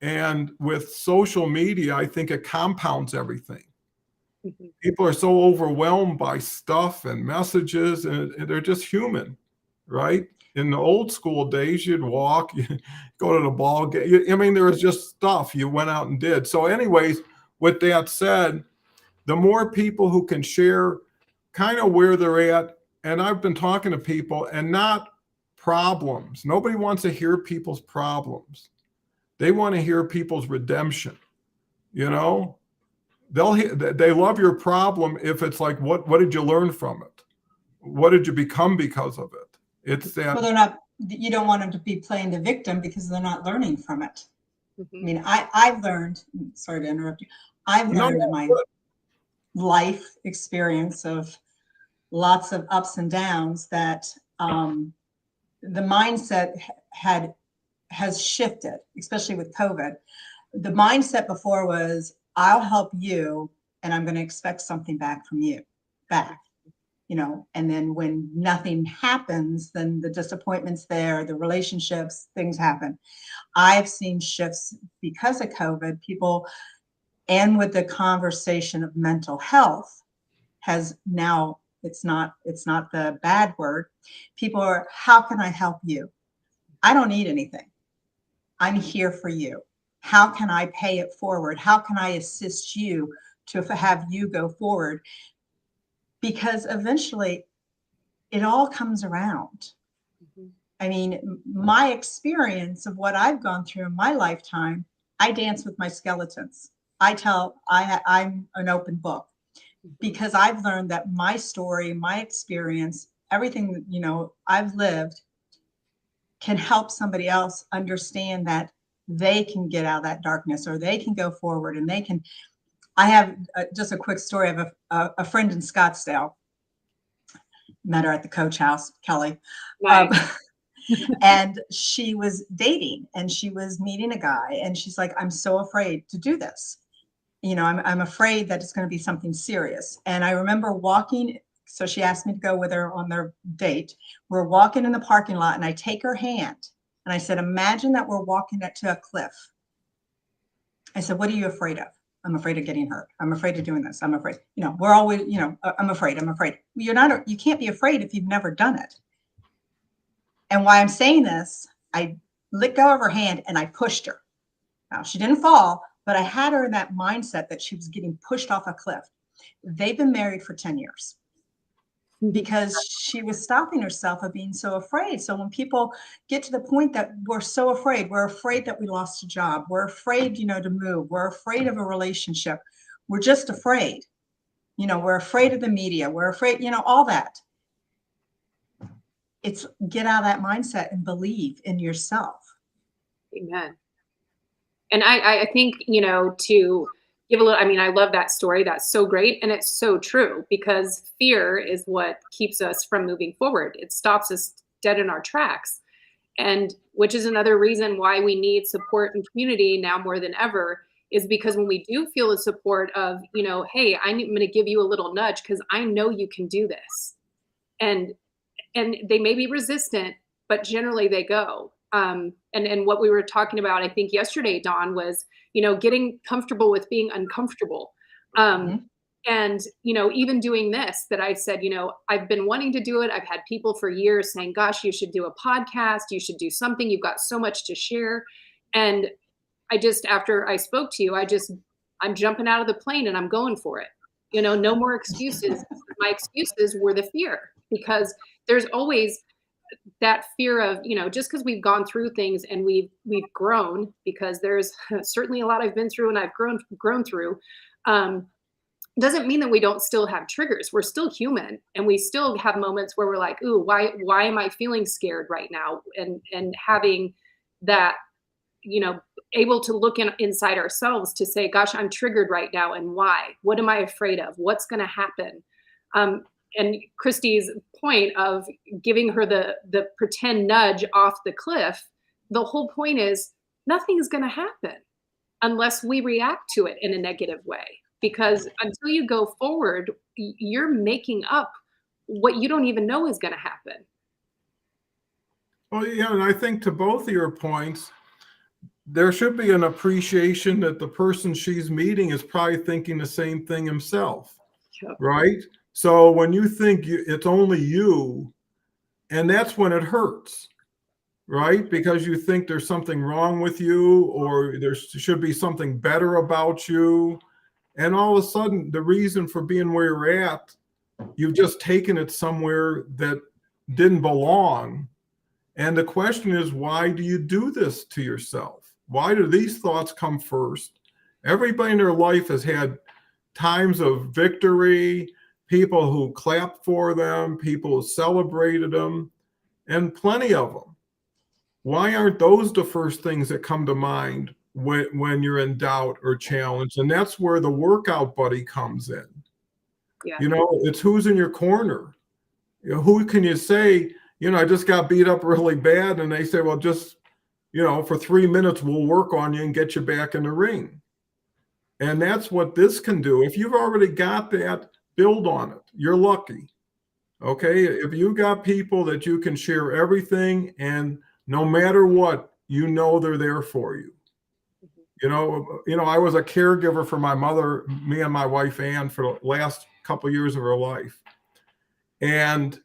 And with social media, I think it compounds everything. Mm-hmm. People are so overwhelmed by stuff and messages, and they're just human, right? In the old school days, you'd walk, you go to the ball game. I mean, there was just stuff you went out and did. So anyways, with that said, the more people who can share kind of where they're at, and I've been talking to people, and not problems. Nobody wants to hear people's problems. They want to hear people's redemption. You know, they love your problem if it's like, what did you learn from it? What did you become because of it? It's that. Well, they're not, you don't want them to be playing the victim because they're not learning from it. Mm-hmm. I mean, I've learned, sorry to interrupt you, I've learned in my life experience of lots of ups and downs that the mindset has shifted, especially with COVID. The mindset before was, I'll help you and I'm going to expect something back from you, you know, and then when nothing happens, then the disappointment's there, the relationships, things happen. I've seen shifts because of COVID, people, and with the conversation of mental health has now, it's not the bad word. People are, how can I help you? I don't need anything. I'm here for you. How can I pay it forward? How can I assist you to have you go forward? Because eventually it all comes around. Mm-hmm. I mean, my experience of what I've gone through in my lifetime, I dance with my skeletons. I'm an open book because I've learned that my story, my experience, everything that, you know, I've lived can help somebody else understand that they can get out of that darkness, or they can go forward, and they can. I have just a quick story of a friend in Scottsdale. Met her at the Coach House, Kelle. Nice. And she was dating and she was meeting a guy, and she's like, I'm so afraid to do this. You know, I'm afraid that it's going to be something serious. And I remember walking. So she asked me to go with her on their date. We're walking in the parking lot and I take her hand and I said, imagine that we're walking to a cliff. I said, what are you afraid of? I'm afraid of getting hurt. I'm afraid of doing this. I'm afraid, you know, we're always, you know, I'm afraid. You can't be afraid if you've never done it. And why I'm saying this, I let go of her hand and I pushed her. Now she didn't fall, but I had her in that mindset that she was getting pushed off a cliff. They've been married for 10 years. Because she was stopping herself of being so afraid. So when people get to the point that we're so afraid, we're afraid that we lost a job, we're afraid, you know, to move, we're afraid of a relationship, we're just afraid, you know, we're afraid of the media, we're afraid, you know, all that. It's get out of that mindset and believe in yourself. Amen. And I think, you know, to give a little, I mean, I love that story. That's so great. And it's so true, because fear is what keeps us from moving forward. It stops us dead in our tracks. And which is another reason why we need support and community now more than ever, is because when we do feel the support of, you know, hey, I'm going to give you a little nudge because I know you can do this. And they may be resistant, but generally they go. And what we were talking about, I think yesterday, Dawn, was, you know, getting comfortable with being uncomfortable. And, you know, even doing this, that I said, you know, I've been wanting to do it. I've had people for years saying, gosh, you should do a podcast. You should do something. You've got so much to share. And I just, after I spoke to you, I'm jumping out of the plane and I'm going for it. You know, no more excuses. My excuses were the fear, because there's always that fear of, you know, just because we've gone through things and we've grown, because there's certainly a lot I've been through and I've grown through, doesn't mean that we don't still have triggers. We're still human, and we still have moments where we're like, ooh, why am I feeling scared right now? And having that, you know, able to look inside ourselves to say, gosh, I'm triggered right now. And why? What am I afraid of? What's going to happen? And Christy's point of giving her the pretend nudge off the cliff, the whole point is nothing is going to happen unless we react to it in a negative way. Because until you go forward, you're making up what you don't even know is going to happen. Well, yeah, and I think to both of your points, there should be an appreciation that the person she's meeting is probably thinking the same thing himself, Yep. right? So when you think it's only you, and that's when it hurts, right? Because you think there's something wrong with you, or there should be something better about you. And all of a sudden, the reason for being where you're at, you've just taken it somewhere that didn't belong. And the question is, why do you do this to yourself? Why do these thoughts come first? Everybody in their life has had times of victory, people who clapped for them, people who celebrated them, and plenty of them. Why aren't those the first things that come to mind when you're in doubt or challenged? And that's where the workout buddy comes in. Yeah. You know, it's who's in your corner. You know, who can you say, you know, I just got beat up really bad, and they say, well, just, you know, for 3 minutes, we'll work on you and get you back in the ring. And that's what this can do. If you've already got that, build on it. You're lucky. Okay. If you got people that you can share everything, and no matter what, you know, they're there for you. You know, I was a caregiver for my mother, me and my wife, Ann, for the last couple of years of her life. And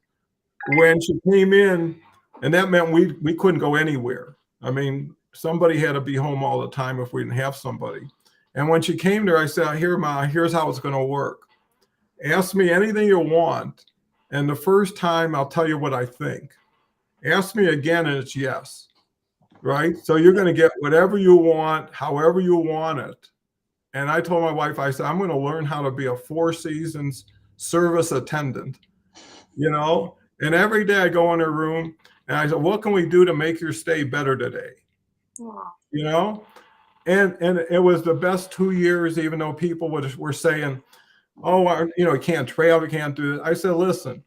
when she came in, and that meant we couldn't go anywhere. I mean, somebody had to be home all the time if we didn't have somebody. And when she came there, I said, here, Ma, here's how it's going to work. Ask me anything you want. And the first time I'll tell you what I think. Ask me again, and it's yes. Right? So you're going to get whatever you want, however you want it. And I told my wife, I said, I'm going to learn how to be a 4 seasons service attendant, you know? And every day I go in her room and I said, what can we do to make your stay better today? Wow. You know? And it was the best 2 years, even though people were saying, oh, you know, you can't travel, you can't do it. I said, listen,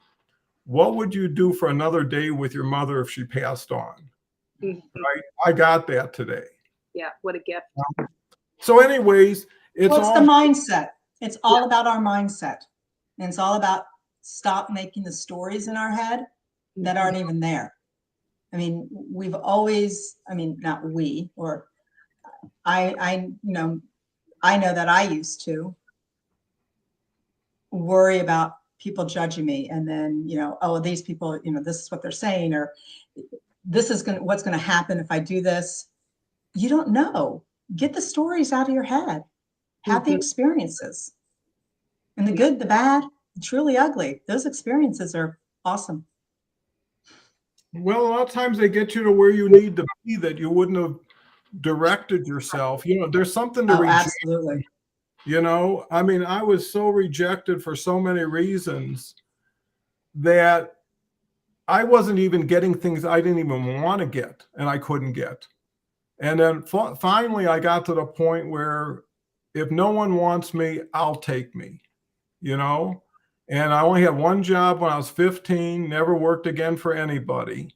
what would you do for another day with your mother if she passed on? Mhm. Right? I got that today. Yeah, what a gift. So anyways, it's What's all the mindset? It's all about our mindset. And it's all about stop making the stories in our head that aren't even there. I mean, we've always, I mean, not we, or I know that I used to worry about people judging me, and then, you know, oh, these people, you know, this is what they're saying, or this is what's going to happen if I do this. You don't know. Get the stories out of your head. Have the experiences. And the good, the bad, the truly ugly. Those experiences are awesome. well, a lot of times they get you to where you need to be that you wouldn't have directed yourself. You know, there's something to Oh, reject. absolutely. You know, I mean, I was so rejected for so many reasons that I wasn't even getting things I didn't even want to get, and I couldn't get. And then finally, I got to the point where if no one wants me, I'll take me, you know? And I only had one job when I was 15, never worked again for anybody.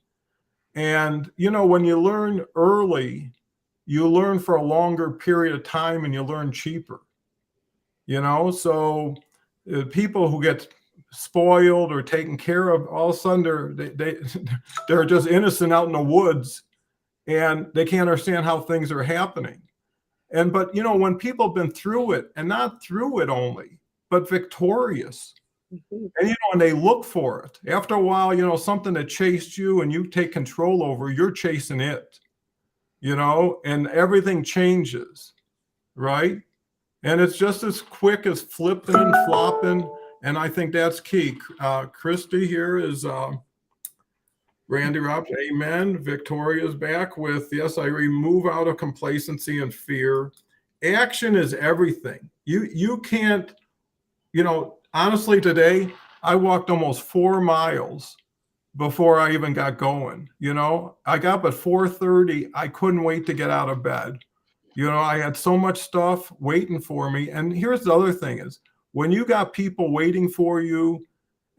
And, you know, when you learn early, you learn for a longer period of time and you learn cheaper, you know? So people who get spoiled or taken care of, all of a sudden they're just innocent out in the woods and they can't understand how things are happening. But, you know, when people have been through it, and not through it only, but victorious, and, you know, and they look for it. After a while, you know, something that chased you and you take control over, you're chasing it, you know, and everything changes, right? And it's just as quick as flipping and flopping. And I think that's key. Christy here is Randy Robbs. Amen. Victoria's back with, yes, I remove out of complacency and fear. Action is everything. You can't, you know, honestly, today I walked almost 4 miles before I even got going. You know, I got up at 4:30. I couldn't wait to get out of bed. You know, I had so much stuff waiting for me. And here's the other thing is when you got people waiting for you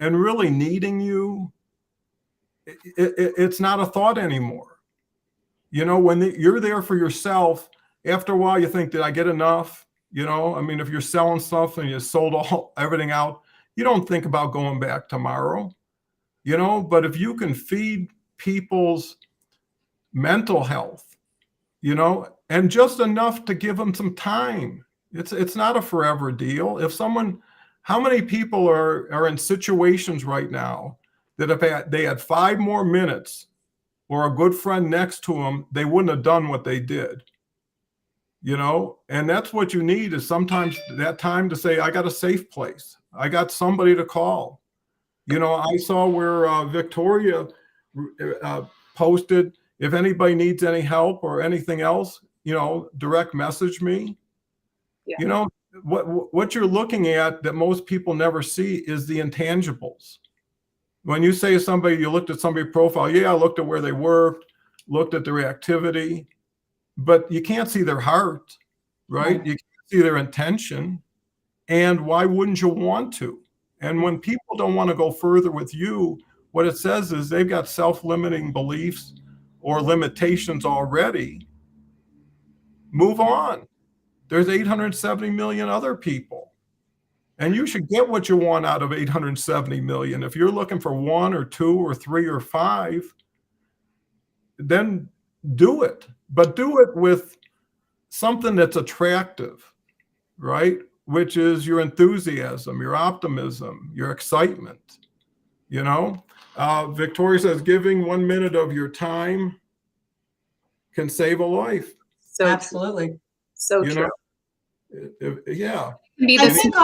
and really needing you, it's not a thought anymore. You know, when you're there for yourself, after a while you think, did I get enough? You know, I mean, if you're selling stuff and you sold everything out, you don't think about going back tomorrow, you know, but if you can feed people's mental health, you know, and just enough to give them some time. It's not a forever deal. If someone, how many people are in situations right now that if they had 5 more minutes or a good friend next to them, they wouldn't have done what they did. You know, and that's what you need is sometimes that time to say, I got a safe place. I got somebody to call. You know, I saw where Victoria posted, if anybody needs any help or anything else, you know, direct message me. Yeah. You know, what you're looking at that most people never see is the intangibles. When you say to somebody, you looked at somebody's profile, yeah, I looked at where they worked, looked at their activity, but you can't see their heart, right? You can't see their intention. And why wouldn't you want to? And when people don't want to go further with you, what it says is they've got self-limiting beliefs or limitations already. Move on. There's 870 million other people. And you should get what you want out of 870 million. If you're looking for 1 or 2 or 3 or 5, then do it. But do it with something that's attractive, right? Which is your enthusiasm, your optimism, your excitement, you know? Victoria says, giving 1 minute of your time can save a life. So Absolutely. True. So You true. Yeah. It can be I the think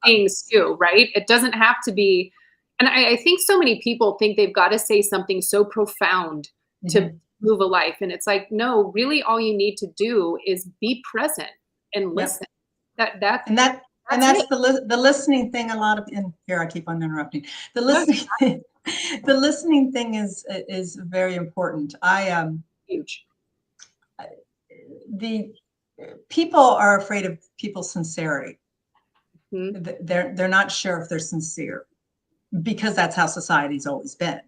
things too, right? It doesn't have to be, and I think so many people think they've got to say something so profound to move a life. And it's like, no, really all you need to do is be present and listen. And that's it. the listening thing. A lot of, and here I keep on interrupting. The listening, the listening thing is very important. Huge. The people are afraid of people's sincerity. Mm-hmm. They're not sure if they're sincere because that's how society's always been.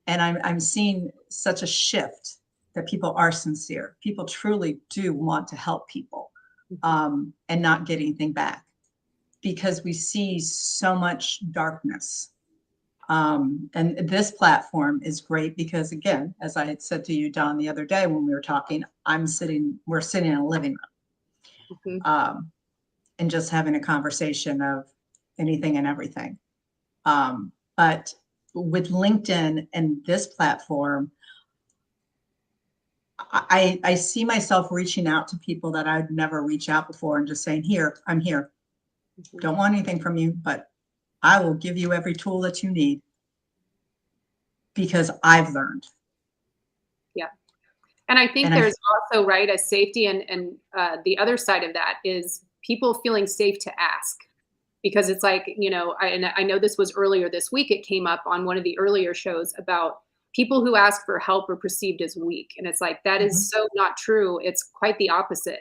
And I'm seeing such a shift that people are sincere. People truly do want to help people, and not get anything back, because we see so much darkness. And this platform is great because, again, as I had said to you, Don, the other day when we were talking, we're sitting in a living room, and just having a conversation of anything and everything. But with LinkedIn and this platform, I see myself reaching out to people that I'd never reach out before and just saying, here, I'm here. Don't want anything from you, but I will give you every tool that you need because I've learned. Yeah. And I think there's also, right, a safety and the other side of that is people feeling safe to ask. Because it's like, you know, I know this was earlier this week, it came up on one of the earlier shows about people who ask for help are perceived as weak. And it's like, that is so not true. It's quite the opposite.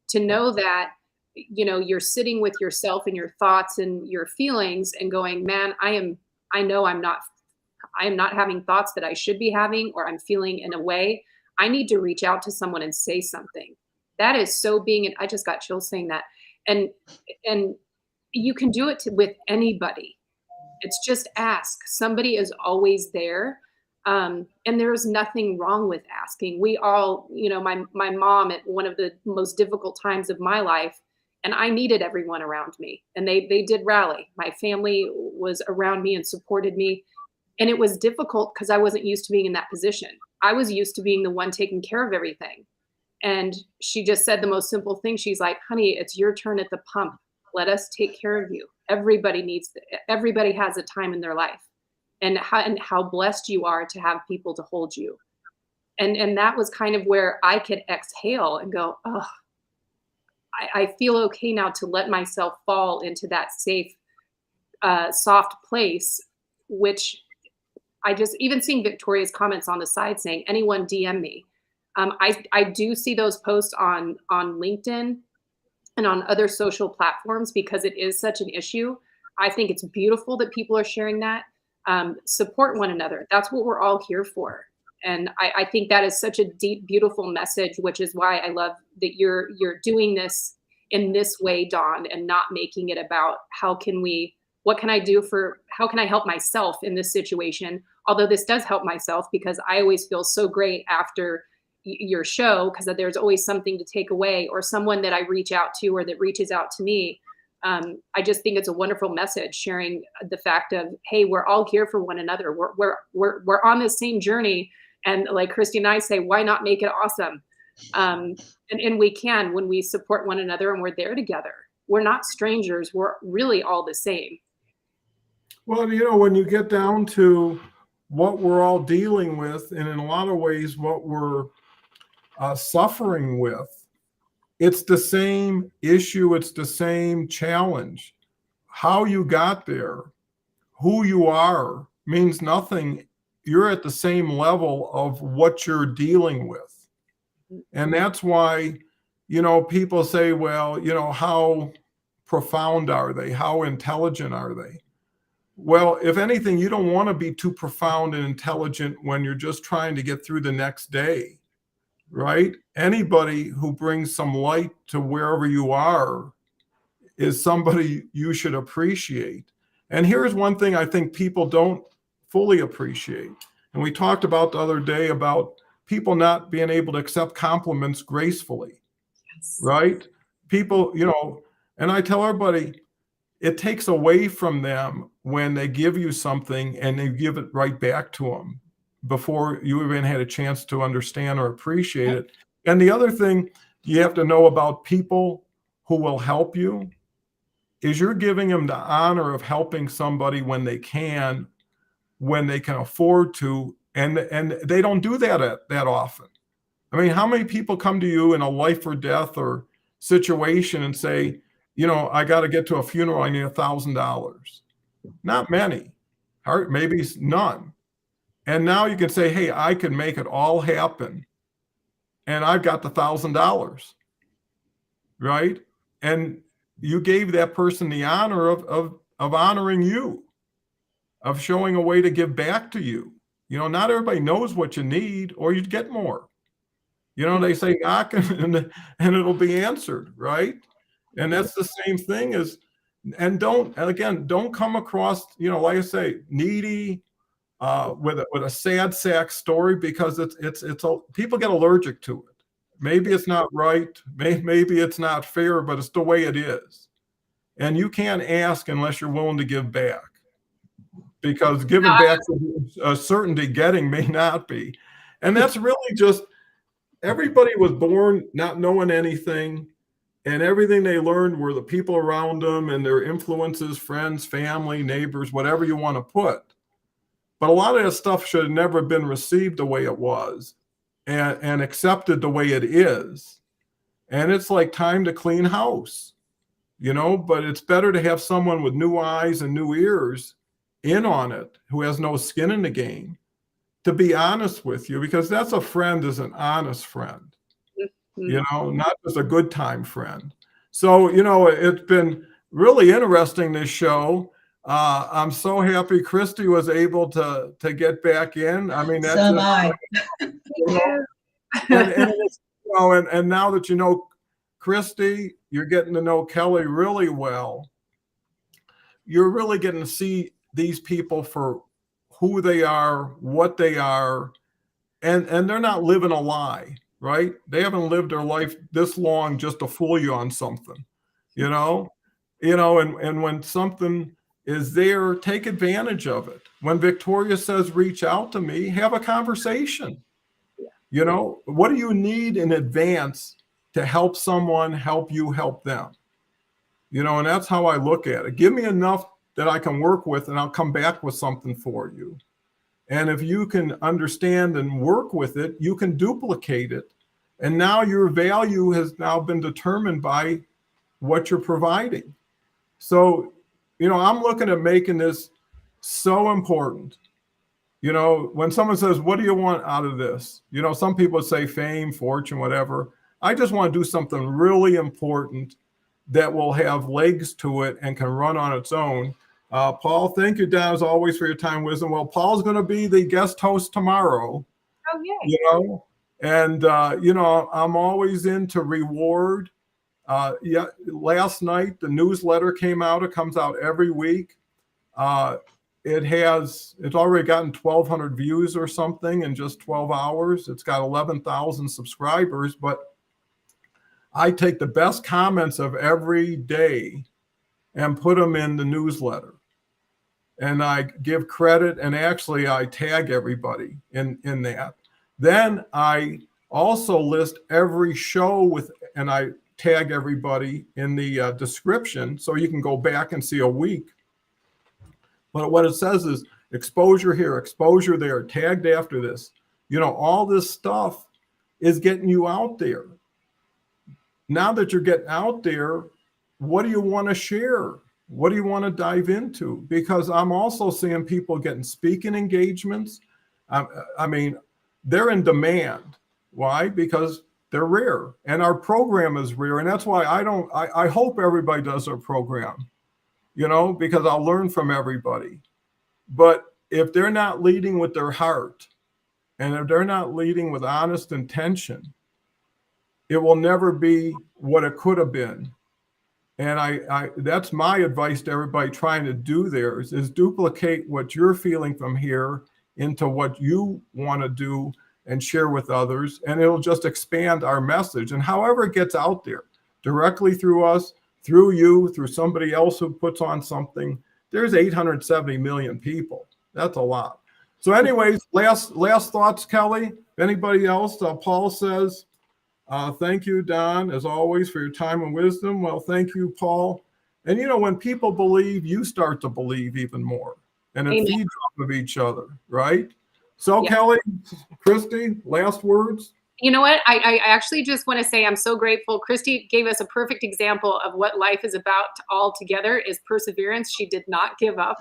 To know that, you know, you're sitting with yourself and your thoughts and your feelings and going, man, I know I'm not having thoughts that I should be having, or I'm feeling in a way. I need to reach out to someone and say something. That is so being, and I just got chills saying that. And you can do it with anybody. It's just ask. Somebody is always there. And there's nothing wrong with asking. We all, you know, my mom at one of the most difficult times of my life, and I needed everyone around me, and they did rally. My family was around me and supported me. And it was difficult because I wasn't used to being in that position. I was used to being the one taking care of everything. And she just said the most simple thing. She's like, honey, it's your turn at the pump. Let us take care of you. Everybody has a time in their life, and how blessed you are to have people to hold you. And that was kind of where I could exhale and go, oh, I feel okay now to let myself fall into that safe, soft place, which I just, even seeing Victoria's comments on the side saying, anyone DM me. I do see those posts on LinkedIn and on other social platforms because it is such an issue. I think it's beautiful that people are sharing that. Support one another. That's what we're all here for. And I think that is such a deep, beautiful message, which is why I love that you're doing this in this way, Dawn, and not making it about how can I help myself in this situation? Although this does help myself because I always feel so great after your show because there's always something to take away or someone that I reach out to or that reaches out to me. I just think it's a wonderful message sharing the fact of, hey, we're all here for one another. We're on the same journey. And like Christy and I say, why not make it awesome? And we can when we support one another and we're there together. We're not strangers. We're really all the same. Well, when you get down to what we're all dealing with, and in a lot of ways, what we're suffering with, it's the same issue. It's the same challenge. How you got there, who you are means nothing. You're at the same level of what you're dealing with. And that's why, people say, well, how profound are they? How intelligent are they? Well, if anything, you don't want to be too profound and intelligent when you're just trying to get through the next day, right? Anybody who brings some light to wherever you are is somebody you should appreciate. And here's one thing I think people don't fully appreciate. And we talked about the other day about people not being able to accept compliments gracefully, yes. Right? People, and I tell everybody, it takes away from them when they give you something and they give it right back to them before you even had a chance to understand or appreciate it. And the other thing you have to know about people who will help you is you're giving them the honor of helping somebody when they can afford to, and they don't do that that often. I mean, how many people come to you in a life or death or situation and say, I got to get to a funeral, I need $1,000. Not many, maybe none. And now you can say, hey, I can make it all happen. And I've got the $1,000, right? And you gave that person the honor of honoring you, of showing a way to give back to you. Not everybody knows what you need, or you'd get more. They say knock and it'll be answered, right? And that's the same thing as, and don't come across, like I say, needy with a sad sack story, because it's people get allergic to it. Maybe it's not right, maybe it's not fair, but it's the way it is. And you can't ask unless you're willing to give back, because giving back is a certainty, getting may not be. And that's really just, everybody was born not knowing anything. And everything they learned were the people around them and their influences, friends, family, neighbors, whatever you want to put. But a lot of that stuff should have never been received the way it was and accepted the way it is. And it's like time to clean house, but it's better to have someone with new eyes and new ears in on it, who has no skin in the game, to be honest with you, because that's a friend, is an honest friend. Not just a good time friend. So, it's been really interesting, this show. I'm so happy Christy was able to get back in. I mean, that's so am I. And now that Christy, you're getting to know Kelle really well. You're really getting to see these people for who they are, what they are, and they're not living a lie. Right? They haven't lived their life this long just to fool you on something, and when something is there, take advantage of it. When Victoria says, reach out to me, have a conversation. What do you need in advance to help someone help you help them? And that's how I look at it. Give me enough that I can work with, and I'll come back with something for you. And if you can understand and work with it, you can duplicate it. And now your value has now been determined by what you're providing. So, I'm looking at making this so important You know, when someone says, what do you want out of this? You know, some people say fame, fortune, whatever. I just want to do something really important that will have legs to it and can run on its own. Paul, thank you, Don, as always, for your time and wisdom. Well, Paul's going to be the guest host tomorrow. Oh, yay. You know, and you know, I'm always into reward. Yeah, last night the newsletter came out. It comes out every week. It's already gotten 1,200 views or something in just 12 hours. It's got 11,000 subscribers, but I take the best comments of every day and put them in the newsletter. And I give credit, and actually I tag everybody in that. Then I also list every show and I tag everybody in the description so you can go back and see a week. But what it says is exposure here, exposure there, tagged after this. You know, all this stuff is getting you out there. Now that you're getting out there, what do you want to share? What do you want to dive into? Because I'm also seeing people getting speaking engagements. I mean, they're in demand. Why? Because they're rare. And our program is rare. And that's why I hope everybody does our program, you know, because I'll learn from everybody. But if they're not leading with their heart, and if they're not leading with honest intention, it will never be what it could have been. And I that's my advice to everybody trying to do theirs, is duplicate what you're feeling from here into what you want to do and share with others. And it'll just expand our message. And however it gets out there, directly through us, through you, through somebody else who puts on something, there's 870 million people. That's a lot. So anyways, last thoughts, Kelly. Anybody else? Paul says, thank you, Don, as always, for your time and wisdom. Well, thank you, Paul. And you know, when people believe, you start to believe even more. And it Amen. feeds off of each other, right? So, Yeah. Kelly, Christy, last words? You know what? I actually just want to say I'm so grateful. Christy gave us a perfect example of what life is about all together, is perseverance. She did not give up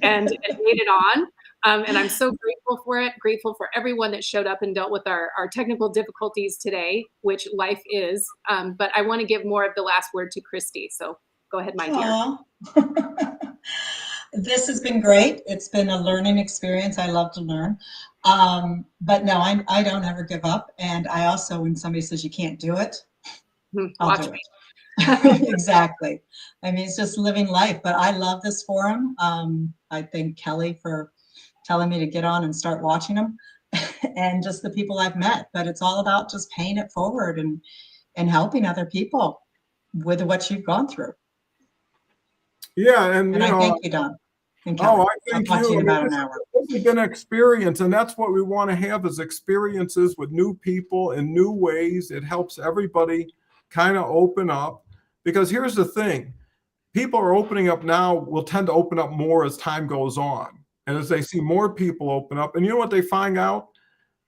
and made it on. And I'm so grateful for it, grateful for everyone that showed up and dealt with our technical difficulties today, which life is. But I want to give more of the last word to Christy. So go ahead, my dear. This has been great. It's been a learning experience. I love to learn. But no, I don't ever give up. And I also, when somebody says you can't do it, I'll Watch do me. it. Exactly. I mean, it's just living life. But I love this forum. I thank Kelle for telling me to get on and start watching them, and just the people I've met. But it's all about just paying it forward and helping other people with what you've gone through. Yeah, and And you I know, thank you, Don. And oh, Kelle. I thank I'll talk to you. you in I about mean, an hour. this has been an experience, and that's what we want to have, is experiences with new people in new ways. It helps everybody kind of open up, because here's the thing. People are opening up now, will tend to open up more as time goes on. And as they see more people open up, and you know what they find out?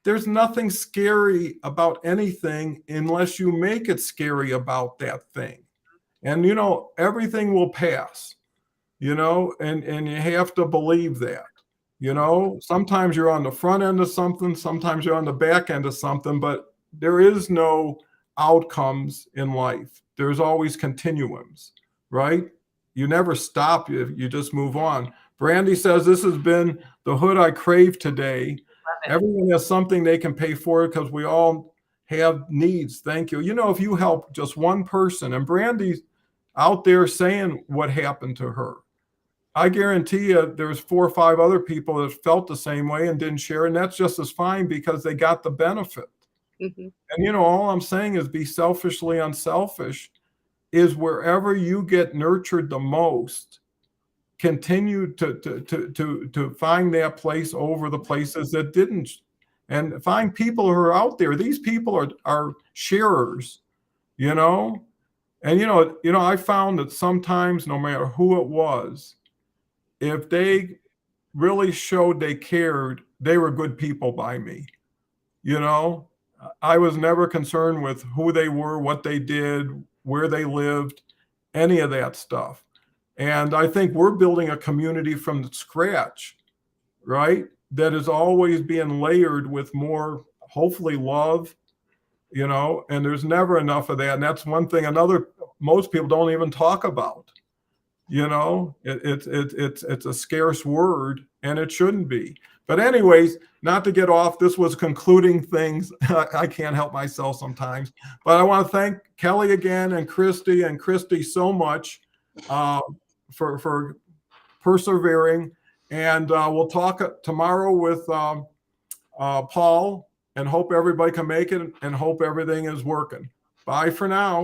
There's nothing scary about anything unless you make it scary about that thing. And you know, everything will pass, you know, and you have to believe that. You know, sometimes you're on the front end of something, sometimes you're on the back end of something, but there is no outcomes in life. There's always continuums, right? You never stop, you just move on. Brandy says, this has been the hood I crave today. Everyone has something they can pay for, because we all have needs. Thank you. You know, if you help just one person, and Brandy's out there saying what happened to her, I guarantee you there's 4 or 5 other people that felt the same way and didn't share. And that's just as fine, because they got the benefit. Mm-hmm. And, you know, all I'm saying is be selfishly unselfish. Is wherever you get nurtured the most, continue to find that place over the places that didn't, and find people who are out there. These people are sharers, you know. And you know, I found that sometimes, no matter who it was, if they really showed they cared, they were good people by me. You know, I was never concerned with who they were, what they did, where they lived, any of that stuff. And I think we're building a community from scratch, right? that is always being layered with more, hopefully, love, you know, and there's never enough of that. And that's one thing most people don't even talk about. You know, it's a scarce word, and it shouldn't be. But anyways, not to get off, this was concluding things. I can't help myself sometimes. But I want to thank Kelle again and Christy so much for persevering. And we'll talk tomorrow with Paul, and hope everybody can make it and hope everything is working. Bye for now.